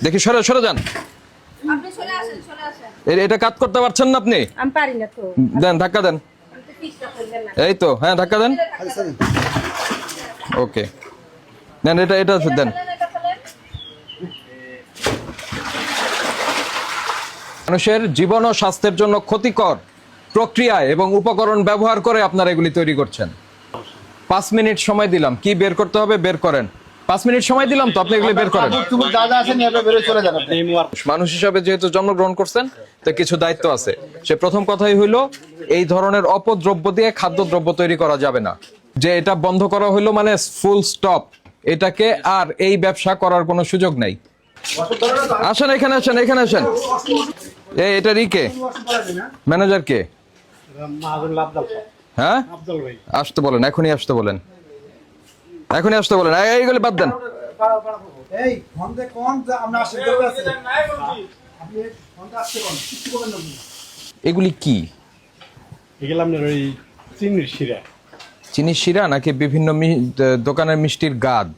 দেখি সরে সরে যান। আপনি চলে আসেন, চলে আসেন। এটা কাট করতে পারছেন না আপনি? আমি পারি না তো। দেন, ধাক্কা দেন। আমি তো ফিক্সটা করবেন না। এই তো, হ্যাঁ ধাক্কা দেন। ওকে, দেন এটা এটা দেন। এটা ফেলেন। মানুষের জীবন ও স্বাস্থ্যের জন্য ক্ষতিকর প্রক্রিয়া এবং উপকরণ ব্যবহার করে আপনারা এগুলি তৈরি করছেন। 5 মিনিট সময় দিলাম, কি বের করতে হবে বের করেন। 5 মিনিট সময় দিলাম তো, আপনি এগুলি বের করেন। মানুষ হিসাবে যেহেতু জন্মগ্রহণ করছেন, তো কিছু দায়িত্ব আছে। সে প্রথম কথাই হইলো, এই ধরনের অপদ্রব্য দিয়ে খাদ্যদ্রব্য তৈরি করা যাবে না। যে এটা বন্ধ করা হইলো মানে ফুল স্টপ, এটাকে আর এই ব্যবসা করার কোনো সুযোগ নাই। আসেন এখানে, আসেন এখানে আসেন। এটা রিকে ম্যানেজার কে? হ্যাঁ, আসতে বলেন, এখনই আসতে বলেন, এখনই আসতে বলেন। এইগুলি বাদ দেন। এগুলি কি? এগুলো আপনার ওই চিনির শিরা। চিনির শিরা নাকি বিভিন্ন দোকানের মিষ্টির গাদ?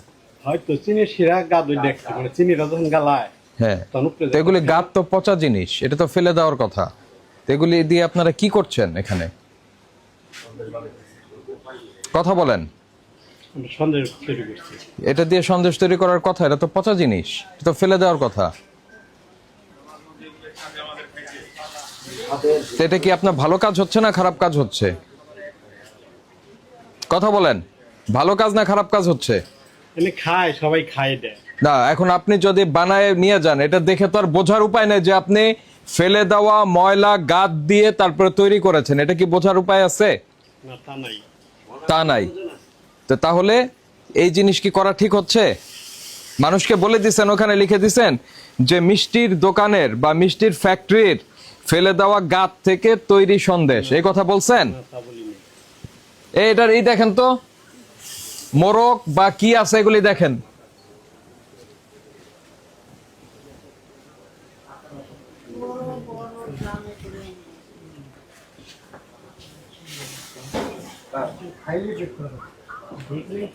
হয়তো চিনির শিরা গাদ ওই দেখছি, মানে চিনিটা যখন গালায়। হ্যাঁ, তখন উপরে তো এগুলি গাদ তো পচা জিনিস, এটা তো ফেলে দেওয়ার কথা। তো এগুলি দিয়ে আপনারা কি করছেন এখানে? কথা বলেন। আমরা সন্দেহ তৈরি করছি। এটা দিয়ে সন্দেশ তৈরি করার কথা? এটা তো পচা জিনিস, এটা তো ফেলে দেওয়ার কথা। তো এটা কি আপনার ভালো কাজ হচ্ছে না খারাপ কাজ হচ্ছে? কথা বলেন, ভালো কাজ না খারাপ কাজ হচ্ছে? এনে খায়, সবাই খায় দেয় না, এখন আপনি যদি বানায় নিয়ে যান, এটা দেখে তো আর বোঝার উপায় নেই যে আপনি ফেলে দেওয়া ময়লা গাদ দিয়ে তারপরে তৈরি করেছেন। এটা কি বোঝার উপায় আছে? না, তা নাই। তা নাই। তো তাহলে এই জিনিস কি করা ঠিক হচ্ছে? মানুষকে বলে দিচ্ছেন, ওখানে লিখে দিচ্ছেন যে মিষ্টির দোকানের বা মিষ্টির ফ্যাক্টরির ফেলে দেওয়া গাদ থেকে তৈরি সন্দেশ, এই কথা বলছেন? না, তা বলিনি। এটার এই দেখেন তো, মোরগ বা কি আছে এগুলি দেখেন।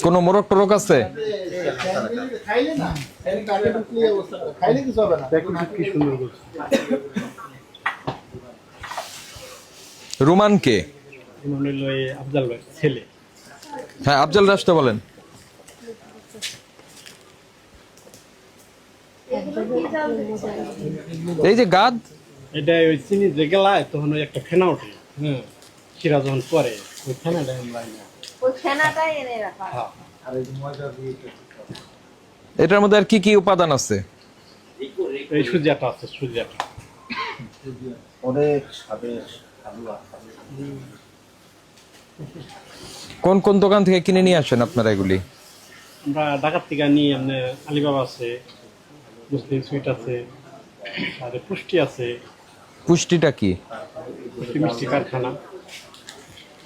কোন মোরগ টোরক আছে? দেখুন কি সুন্দর করছে। রুমান কে? মনে হলো এই আফজাল ভাই ছেলে। হ্যাঁ, আফজাল রাষ্ট্র বলেন। এই যে গাদ, এটা ওই চিনি যে গেলায় তখন ওই একটা ফেনা ওঠে। হ্যাঁ, শিরা যখন পরে ওই ফেনাটা আমরা না। ওই ফেনাটাই এনে রাখা। হ্যাঁ, এটার মধ্যে আর কি কি উপাদান আছে? এই সুজিয়াটা আছে, সুজিয়াটা। অনেক স্বাদের হালুয়া। কোন কোন দোকান থেকে কিনে নিয়ে আসেন আপনারা এগুলি? আমরা ঢাকার থেকে নিই, আপনার আলিবাবা আছে, মুসলিম সুইট আছে, আর পুষ্টি আছে। পুষ্টিটা কি? পুষ্টি মিষ্টি কারখানা।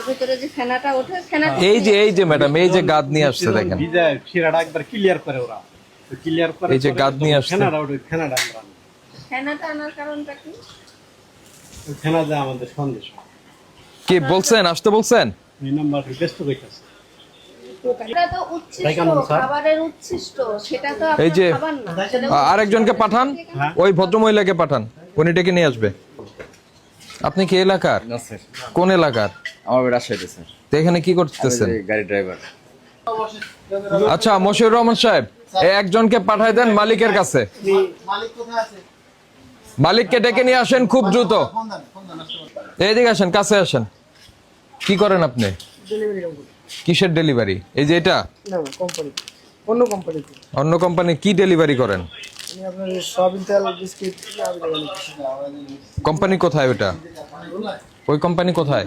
ভিতরে যে ফেনাটা ওঠে, ফেনাটা এই যে ম্যাডাম, এই যে গাদ নিয়ে আসছে দেখেন। ভিজায় শিরাটা একবার ক্লিয়ার করে ওরা। ক্লিয়ার করে এই যে গাদ নিয়ে আসছে। ফেনাটা ওঠে, ফেনাটা আমরা আনি। ফেনাটা আনার কারণটা কি? ওই ফেনা যায় আমাদের সন্দেশ। কি বলছেন, আসতে বলছেন? এই নাম্বার ব্যস্ত কইতাছে। এটা তো উচ্ছিষ্ট, কেমন, স্যার? খাবারের উচ্ছিষ্ট, সেটা তো এই যে আপনার খাবার না। সেটা আরেকজনকে পাঠান, ওই ভদ্রমহিলাকে পাঠান, উনি ডেকে নিয়ে আসবে। আপনি কি এলাকার? না স্যার, কোন এলাকার? আমার রাজশাহীতে স্যার। তো এখানে কি করতেছেন? আমি গাড়ি ড্রাইভার। আচ্ছা, মশিউর রহমান সাহেব, এই একজনকে পাঠাই দেন মালিকের কাছে। মালিক কোথায় আছে? মালিককে ডেকে নিয়ে আসেন খুব দ্রুত। এইদিকে আসেন, কাছে আসেন। কি করেন আপনি? কিসের ডেলিভারি? এই যে এটা না কোম্পানি, অন্য কোম্পানিতে। অন্য কোম্পানি কি ডেলিভারি করেন? আমি আপনার সয়াবিন তেল বিস্কিট কোম্পানি কোথায় ওটা? ওই কোম্পানি কোথায়?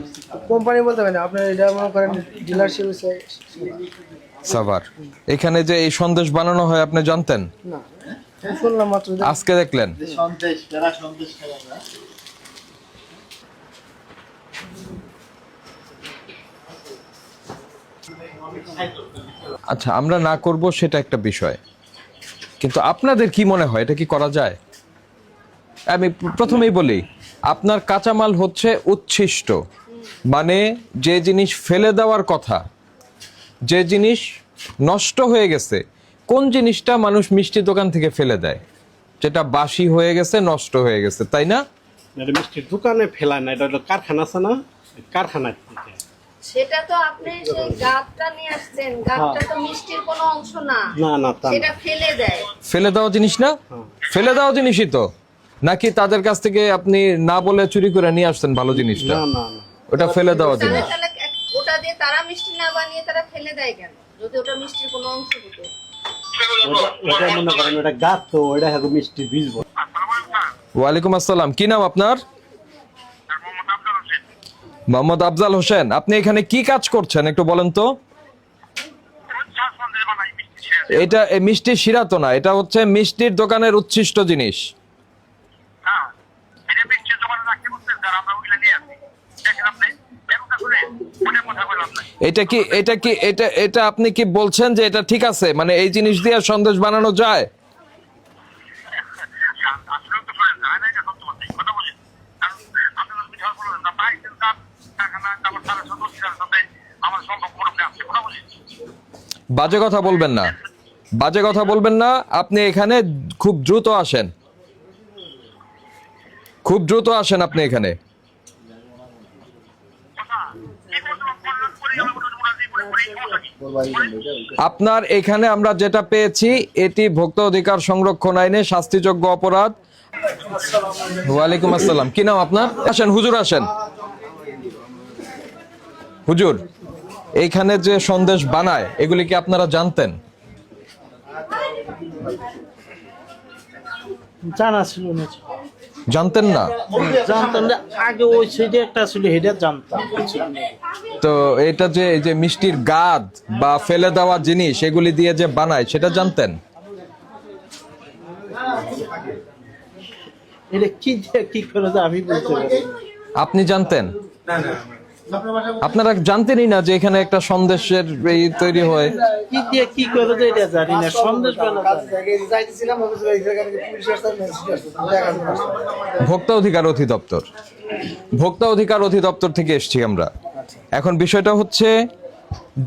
কোম্পানি বলতে পারেন, আপনার এটা মনে করেন ডিলারশিপ আছে। সাভার। এখানে যে এই সন্দেশ বানানো হয় আপনি জানতেন? না, শুনলাম মাত্র। আজকে দেখলেন? সন্দেশ, যারা সন্দেশ খায় আমরা। আচ্ছা, আমরা না করব সেটা একটা বিষয়, কিন্তু আপনাদের কি মনে হয় এটা কি করা যায়? আমি প্রথমেই বলি, আপনার কাঁচামাল হচ্ছে উচ্ছিষ্ট, মানে যে জিনিস ফেলে দেওয়ার কথা, যে জিনিস নষ্ট হয়ে গেছে। কোন জিনিসটা মানুষ মিষ্টি দোকান থেকে ফেলে দেয়? যেটা বাসি হয়ে গেছে, নষ্ট হয়ে গেছে, তাই না? এটা মিষ্টির দোকানে ফেলায় না, এটা হলো কারখানা আছে না, কারখানায় থেকে। সেটা তো আপনি সেই গাবটা নিয়ে আসছেন, গাবটা তো মিষ্টির কোনো অংশ না, না না তা না। সেটা ফেলে দেয়। ফেলে দেওয়া জিনিস না? ফেলে দেওয়া জিনিসই তো, নাকি তাদের কাছ থেকে আপনি না বলে চুরি করে নিয়ে আসছেন ভালো জিনিসটা? না না না ওটা ফেলে দেওয়া তাহলে জিনিস। তাহলে ওটা দিয়ে তারা মিষ্টি না বানিয়ে তারা ফেলে দেয় কেন, যদি ওটা মিষ্টির কোনো অংশ হতো? ওটা মনে করেন ওটা গাছ তো, ওটা হয়তো মিষ্টি বীজ বলে। ওয়ালাইকুম আসসালাম, কি নাম আপনার? মোহাম্মদ আফজাল হোসেন। আপনি এখানে কি কাজ করছেন একটু বলেন তো? এটা মিষ্টির শিরা তো না, এটা হচ্ছে মিষ্টির দোকানের উচ্ছিষ্ট জিনিস। এটা আপনি কি বলছেন যে এটা ঠিক আছে, মানে এই জিনিস দিয়ে সন্দেশ বানানো যায়? বাজে কথা বলবেন না, বাজে কথা বলবেন না। আপনি এখানে খুব দ্রুত আসেন, খুব দ্রুত আসেন আপনি এখানে। আপনার এখানে আমরা যেটা পেয়েছি এটি ভোক্তা অধিকার সংরক্ষণ আইনে শাস্তিযোগ্য অপরাধ। ওয়ালাইকুম আসসালাম, কি নাম আপনার? আসেন হুজুর, আসেন হুজুর। এইখানে যে সন্দেশ বানায় এগুলি কি আপনারা জানতেন? জানা ছিল না, জানতেন না? জানতাম না, আগে ওই সাইডে একটা ছিল, এটা জানতাম। তো এটা যে এই যে মিষ্টির গাদ বা ফেলে দেওয়া জিনিস এগুলি দিয়ে যে বানায় সেটা জানতেন? এটা কি দিয়ে কি করে যে আমি বলতে পারি। আপনি জানতেন? আপনারা জানতেনই না যে এখানে একটা সন্দেশের এই তৈরি হয়? কি দিয়ে কি করে যে এটা জানি না, সন্দেশ বানাতে। যাইতেছিলাম এই জায়গায় পুলিশ আসছে, ম্যাজিস্ট্রেট আসছে, দেখা যাচ্ছে। ভোক্তা অধিকার অধিদপ্তর, ভোক্তা অধিকার অধিদপ্তর থেকে এসেছি আমরা। এখন বিষয়টা হচ্ছে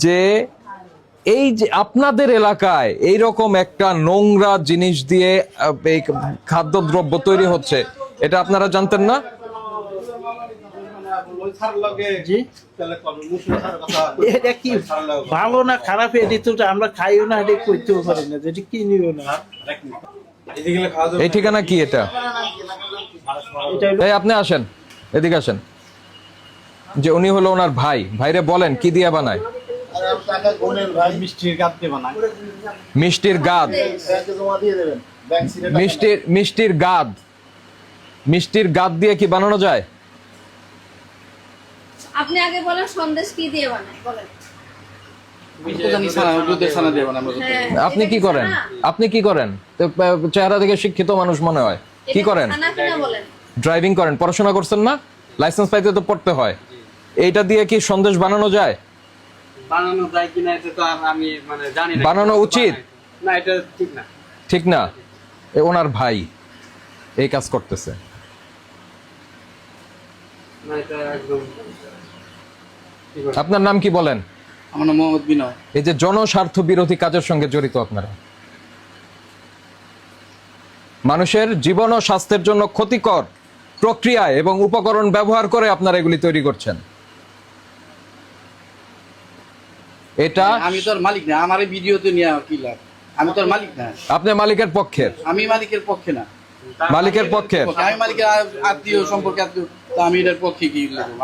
যে এই যে আপনাদের এলাকায় এইরকম একটা নোংরা জিনিস দিয়ে এই খাদ্যদ্রব্য তৈরি হচ্ছে, এটা আপনারা জানতেন না? জি, এটা কি ভালো না খারাপ, এটি তো আমরা খাইও না, এটা করতেও পারি না, যেটি কিনিও না। এই ঠিকানা কি এটা? এটা হলো এই আপনি আসেন, এদিকে আসেন। যে উনি হলো ওনার ভাই, ভাইরে বলেন কি দিয়ে বানায়? মিষ্টির গাছ দিয়ে বানায়। মিষ্টির গাদ, ব্যাংকে জমা দিয়ে দেবেন, ব্যাংক সিলেট মিষ্টির গাদ, মিষ্টির গাদ দিয়ে কি বানানো যায়? আপনি আগে বলেন সন্দেশ কি দিয়ে বানায়, বলেন। হ্যাঁ, আপনি এটা কি করেন? ছানা? আপনি কি করেন? তো, চেহারা দেখে শিক্ষিত মানুষ মনে হয়। কি এটা করেন? ছানা কিনা বলেন। ড্রাইভিং করেন, পড়াশোনা করছেন না? লাইসেন্স পাইতে তো পড়তে হয়। এইটা দিয়ে কি সন্দেশ বানানো যায়? বানানো যায় কিনা এটা তো আর আমি মানে জানি না। বানানো উচিত না, এটা ঠিক না। ঠিক না? ওনার ভাই এই কাজ করতেছে। না, এটা একদম আপনার নাম কি বলেন? আমার নাম মোহাম্মদ বিনয়। এই যে জনস্বার্থ বিরোধী কাজের সঙ্গে জড়িত আপনারা, মানুষের জীবন ও স্বাস্থ্যের জন্য ক্ষতিকর প্রক্রিয়ায় এবং উপকরণ ব্যবহার করে আপনারা এগুলি তৈরি করছেন। এটা আমি তোর মালিক না, আমার ভিডিওতে নিয়ে কি লাভ? আমি তোর মালিক না, আপনি মালিকের পক্ষের? আমি মালিকের পক্ষে না। মালিকের পক্ষের? আমি মালিকের আত্মীয় সম্পর্কে আত্মীয়, তো আমি এটার পক্ষে কি লিখবো?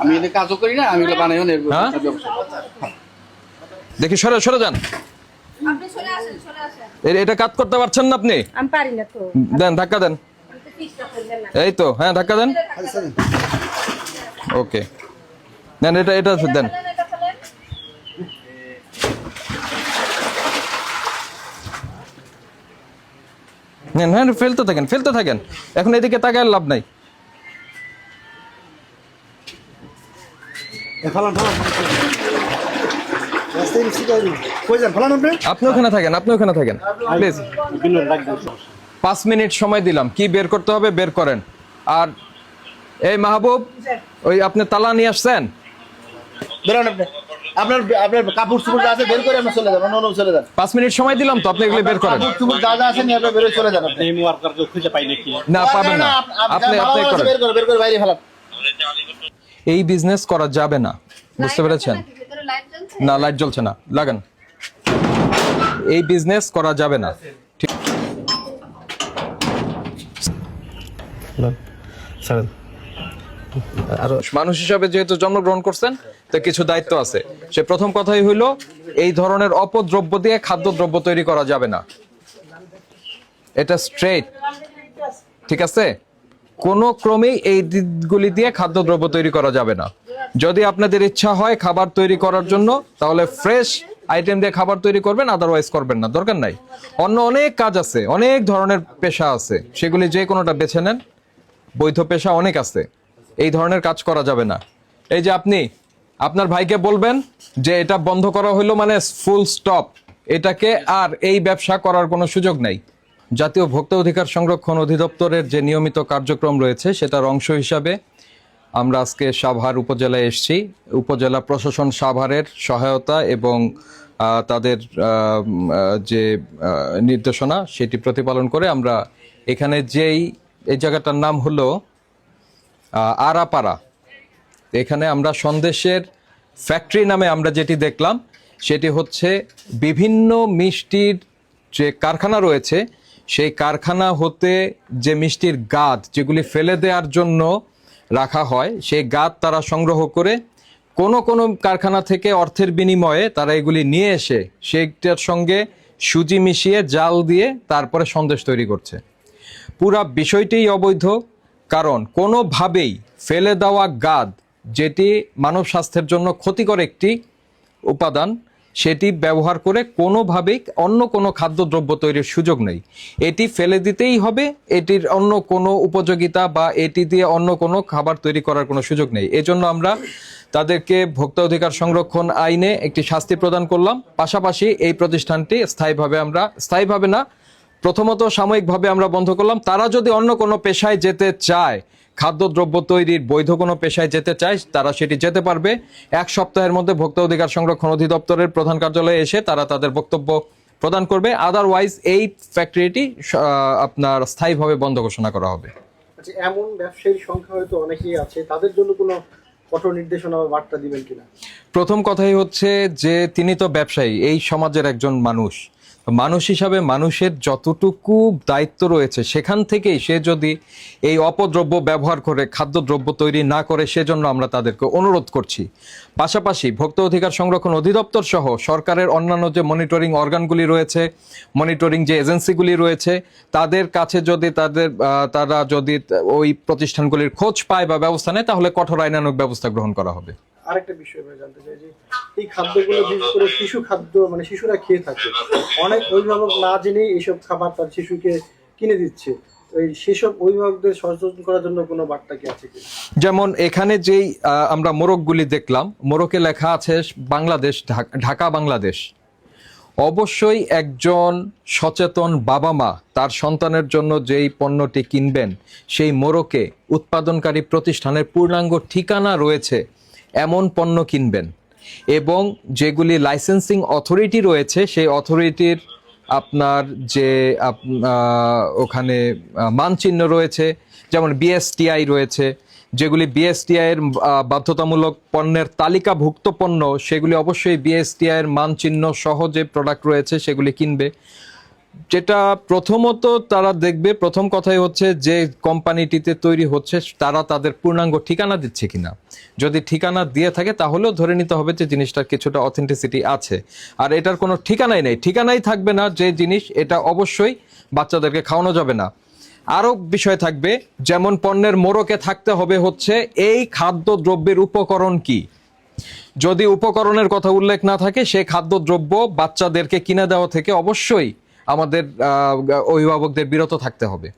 আমি এদের কাজও করি না, আমি এগুলো বানাইও না, এর হ্যাঁ? ব্যবসা। দেখি সরে সরে যান। আপনি চলে আসেন, চলে আসেন। এটা কাজ করতে পারছেন না আপনি? আমি পারি না তো। দেন, ধাক্কা দেন। আমি তো চেষ্টা করলেন না। এই তো, হ্যাঁ ধাক্কা দেন। ওকে, দেন এটা এটা দেন। এটা ফেলেন। নেন, হ্যাঁ ফেলতে থাকেন, ফেলতে থাকেন। এখন এদিকে তাকায় লাভ নাই। ফেলান ফেলান। রাস্তায় রিক্সা কই যান, ফলান আপনি? আপনি ওখানে থাকেন, আপনি ওখানে থাকেন প্লিজ। বিনয় ডাক দেন। 5 মিনিট সময় দিলাম, কি বের করতে হবে বের করেন। আর এই মাহবুব, ওই আপনি তালা নিয়ে আসছেন? বেরোন আপনি। আপনার আপনার কাপড় চোপড় যা আছে বের করে আপনি চলে যান, অন্য চলে যান। 5 মিনিট সময় দিলাম তো, আপনি এগুলো বের করেন। কাপড় চোপড় যা যা আছে নিয়ে আপনি বের হয়ে চলে যান। এই ওয়ার্কারকে খুঁজে পাই নাকি? না, পাবেন না। আপনি করেন। বের করে বাইরে ফেলান। এই বিজনেস করা যাবে না, বুঝতে পেরেছেন? ভিতরে লাইট জ্বলছে? না, লাইট জ্বলছে না, লাগান। এই বিজনেস করা যাবে না। ঠিক। মানুষ হিসাবে যেহেতু জন্মগ্রহণ করছেন, তো কিছু দায়িত্ব আছে। সে প্রথম কথাই হইলো, এই ধরনের অপদ্রব্য দিয়ে খাদ্যদ্রব্য তৈরি করা যাবে না। এটা স্ট্রেট, ঠিক আছে? কোনো ক্রমেই এই দিকগুলি দিয়ে খাদ্যদ্রব্য তৈরি করা যাবে না। যদি আপনাদের ইচ্ছা হয় খাবার তৈরি করার জন্য, তাহলে ফ্রেশ আইটেম দিয়ে খাবার তৈরি করবেন, আদারওয়াইজ করবেন না, দরকার নাই। অন্য অনেক কাজ আছে, অনেক ধরনের পেশা আছে, সেগুলি যে কোনোটা বেছে নেন। বৈধ পেশা অনেক আছে, এই ধরনের কাজ করা যাবে না। এই যে আপনি আপনার ভাইকে বলবেন যে এটা বন্ধ করা হলো, মানে ফুল স্টপ, এটাকে আর এই ব্যবসা করার কোনো সুযোগ নাই। জাতীয় ভোক্তা অধিকার সংরক্ষণ অধিদপ্তরের যে নিয়মিত কার্যক্রম রয়েছে, সেটার অংশ হিসাবে আমরা আজকে সাভার উপজেলায় এসেছি। উপজেলা প্রশাসন সাভারের সহায়তা এবং তাদের যে নির্দেশনা, সেটি প্রতিপালন করে আমরা এখানে এই জায়গাটার নাম হলো আরাপাড়া। এখানে আমরা সন্দেশের ফ্যাক্টরি নামে আমরা যেটি দেখলাম, সেটি হচ্ছে বিভিন্ন মিষ্টির যে কারখানা রয়েছে, সেই কারখানা হতে যে মিষ্টির গাদ যেগুলি ফেলে দেওয়ার জন্য রাখা হয়, সেই গাদ তারা সংগ্রহ করে কোন কোন কারখানা থেকে অর্থের বিনিময়ে তারা এগুলি নিয়ে এসে সেইটার সঙ্গে সুজি মিশিয়ে জাল দিয়ে তারপরে সন্দেশ তৈরি করছে। পুরা বিষয়টিই অবৈধ, কারণ কোনোভাবেই ফেলে দেওয়া গাদ, যেটি মানব স্বাস্থ্যের জন্য ক্ষতিকর একটি উপাদান, সেটি ব্যবহার করে কোনোভাবেই অন্য কোনো খাদ্যদ্রব্য তৈরির সুযোগ নেই। এটি ফেলে দিতেই হবে, এটির অন্য কোনো উপযোগিতা বা এটি দিয়ে অন্য কোনো খাবার তৈরি করার কোনো সুযোগ নেই। এজন্য আমরা তাদেরকে ভোক্তা অধিকার সংরক্ষণ আইনে একটি শাস্তি প্রদান করলাম। পাশাপাশি এই প্রতিষ্ঠানটি স্থায়ীভাবে না, প্রথমত সাময়িকভাবে আমরা বন্ধ করলাম। তারা যদি অন্য কোনো পেশায় যেতে চায়, খাদ্যদ্রব্য তৈরির বৈধ কোনো পেশায় যেতে চায়, তারা সেটি যেতে পারবে। 1 সপ্তাহের মধ্যে ভোক্তা অধিকার সংরক্ষণ অধিদপ্তরের প্রধান কার্যালয়ে এসে তারা তাদের বক্তব্য প্রদান করবে। আদারওয়াইজ এই ফ্যাক্টরিটি আপনার স্থায়ীভাবে বন্ধ ঘোষণা করা হবে। আচ্ছা, এমন ব্যবসায়ীর সংখ্যা হয়তো অনেকেই আছে, তাদের জন্য কোনো কঠোর নির্দেশনা বা বার্তা দিবেন কিনা? প্রথম কথাই হচ্ছে যে তিনি তো ব্যবসায়ী, এই সমাজের একজন মানুষ। মানুষ হিসাবে মানুষের যতটুকু দায়িত্ব রয়েছে, সেখান থেকেই সে যদি এই অপদ্রব্য ব্যবহার করে খাদ্যদ্রব্য তৈরি না করে, সেজন্য আমরা তাদেরকে অনুরোধ করছি। পাশাপাশি ভোক্তা অধিকার সংরক্ষণ অধিদপ্তর সহ সরকারের অন্যান্য যে মনিটরিং অর্গানগুলি রয়েছে, মনিটরিং যে এজেন্সিগুলি রয়েছে, তাদের কাছে যদি তারা যদি ওই প্রতিষ্ঠানগুলির খোঁজ পায় বা ব্যবস্থা নেয়, তাহলে কঠোর আইনানুগ ব্যবস্থা গ্রহণ করা হবে। আরেকটা বিষয় ভাই জানতে চাই যে এই খাদ্যগুলো বিশেষ করে শিশু খাদ্য, মানে শিশুরা খেয়ে থাকে, অনেক অভিভাবক না জেনেই এইসব খাবার তার শিশুকে কিনে দিচ্ছে। সেসব অভিভাবকদের সচেতন করার জন্য কোনো বার্তা কি আছে কি? যেমন এখানে যেই আমরা মোরগগুলি দেখলাম, মোরকে লেখা আছে বাংলাদেশ, ঢাকা বাংলাদেশ। অবশ্যই একজন সচেতন বাবা মা তার সন্তানের জন্য যেই পণ্যটি কিনবেন, সেই মোরকে উৎপাদনকারী প্রতিষ্ঠানের পূর্ণাঙ্গ ঠিকানা রয়েছে এমন পণ্য কিনবেন, এবং যেগুলি লাইসেন্সিং অথরিটি রয়েছে, সেই অথরিটির আপনার যে ওখানে মানচিহ্ন রয়েছে, যেমন বিএসটিআই রয়েছে, যেগুলি বিএসটিআই এর বাধ্যতামূলক পণ্যের তালিকাভুক্ত পণ্য, সেগুলি অবশ্যই বিএসটিআই এর মানচিহ্ন সহ যে প্রোডাক্ট রয়েছে সেগুলি কিনবে। যেটা প্রথমত তারা দেখবে, প্রথম কথাই হচ্ছে যে কোম্পানিটিতে তৈরি হচ্ছে তারা তাদের পূর্ণাঙ্গ ঠিকানা দিচ্ছে কিনা। যদি ঠিকানা দিয়ে থাকে, তাহলেও ধরে নিতে হবে যে জিনিসটার কিছুটা অথেন্টিসিটি আছে। আর এটার কোনো ঠিকানাই নেই, ঠিকানাই থাকবে না যে জিনিস, এটা অবশ্যই বাচ্চাদেরকে খাওয়ানো যাবে না। আরও বিষয় থাকবে, যেমন পণ্যের মোড়কে থাকতে হবে হচ্ছে এই খাদ্যদ্রব্যের উপকরণ কি। যদি উপকরণের কথা উল্লেখ না থাকে, সেই খাদ্যদ্রব্য বাচ্চাদেরকে কিনে দেওয়া থেকে অবশ্যই আমাদের অভিভাবকদের বিরত থাকতে হবে।